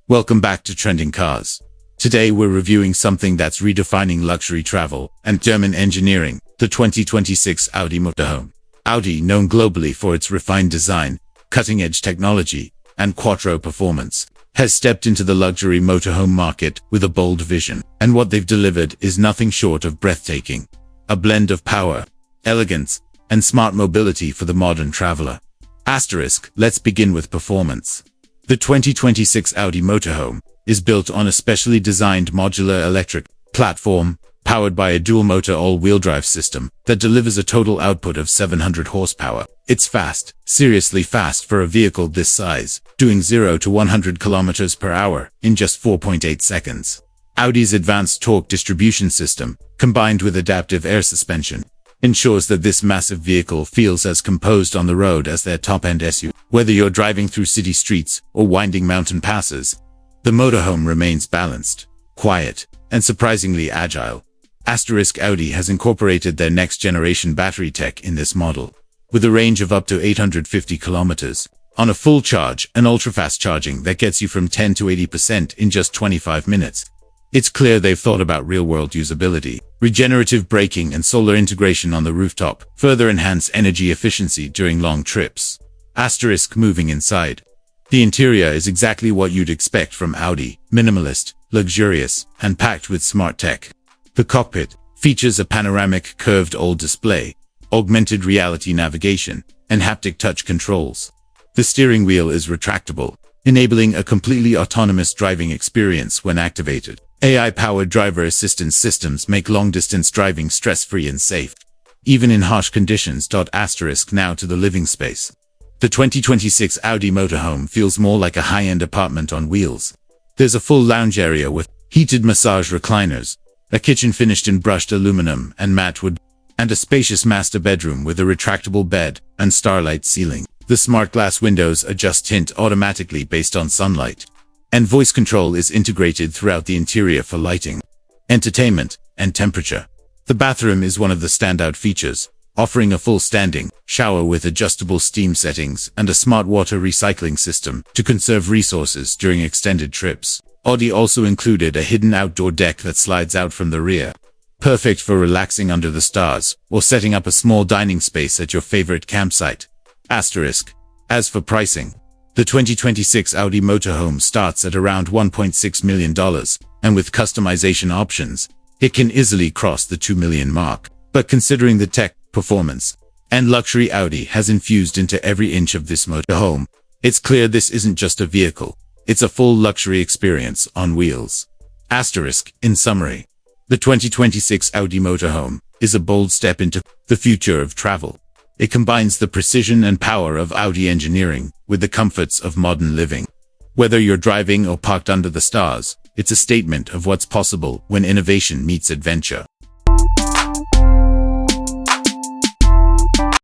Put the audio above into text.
Welcome back to Trending Cars. Today we're reviewing something that's redefining luxury travel and German engineering, the 2026 Audi Motorhome. Audi, known globally for its refined design, cutting-edge technology, and quattro performance, has stepped into the luxury motorhome market with a bold vision, and what they've delivered is nothing short of breathtaking. A blend of power, elegance, and smart mobility for the modern traveler. Let's begin with performance. The 2026 Audi Motorhome is built on a specially designed modular electric platform powered by a dual-motor all-wheel drive system that delivers a total output of 700 horsepower. It's fast, seriously fast for a vehicle this size, doing 0 to 100 kilometers per hour in just 4.8 seconds. Audi's advanced torque distribution system, combined with adaptive air suspension, ensures that this massive vehicle feels as composed on the road as their top-end SUV. Whether you're driving through city streets or winding mountain passes, the motorhome remains balanced, quiet, and surprisingly agile. Audi has incorporated their next-generation battery tech in this model, with a range of up to 850 kilometers on a full charge and ultra-fast charging that gets you from 10 to 80% in just 25 minutes. It's clear they've thought about real-world usability. Regenerative braking and solar integration on the rooftop further enhance energy efficiency during long trips. Moving inside. The interior is exactly what you'd expect from Audi: minimalist, luxurious, and packed with smart tech. The cockpit features a panoramic curved OLED display, augmented reality navigation, and haptic touch controls. The steering wheel is retractable, enabling a completely autonomous driving experience when activated. AI-powered driver assistance systems make long-distance driving stress-free and safe, even in harsh conditions. Now to the living space. The 2026 Audi Motorhome feels more like a high-end apartment on wheels. There's a full lounge area with heated massage recliners, a kitchen finished in brushed aluminum and matte wood, and a spacious master bedroom with a retractable bed and starlight ceiling. The smart glass windows adjust tint automatically based on sunlight, and voice control is integrated throughout the interior for lighting, entertainment, and temperature. The bathroom is one of the standout features, offering a full standing shower with adjustable steam settings and a smart water recycling system to conserve resources during extended trips. Audi also included a hidden outdoor deck that slides out from the rear, perfect for relaxing under the stars or setting up a small dining space at your favorite campsite. As for pricing, the 2026 Audi Motorhome starts at around $1.6 million, and with customization options, it can easily cross the $2 million mark. But considering the tech, performance, and luxury Audi has infused into every inch of this motorhome, it's clear this isn't just a vehicle, it's a full luxury experience on wheels. In summary, the 2026 Audi Motorhome is a bold step into the future of travel. It combines the precision and power of Audi engineering with the comforts of modern living. Whether you're driving or parked under the stars, it's a statement of what's possible when innovation meets adventure.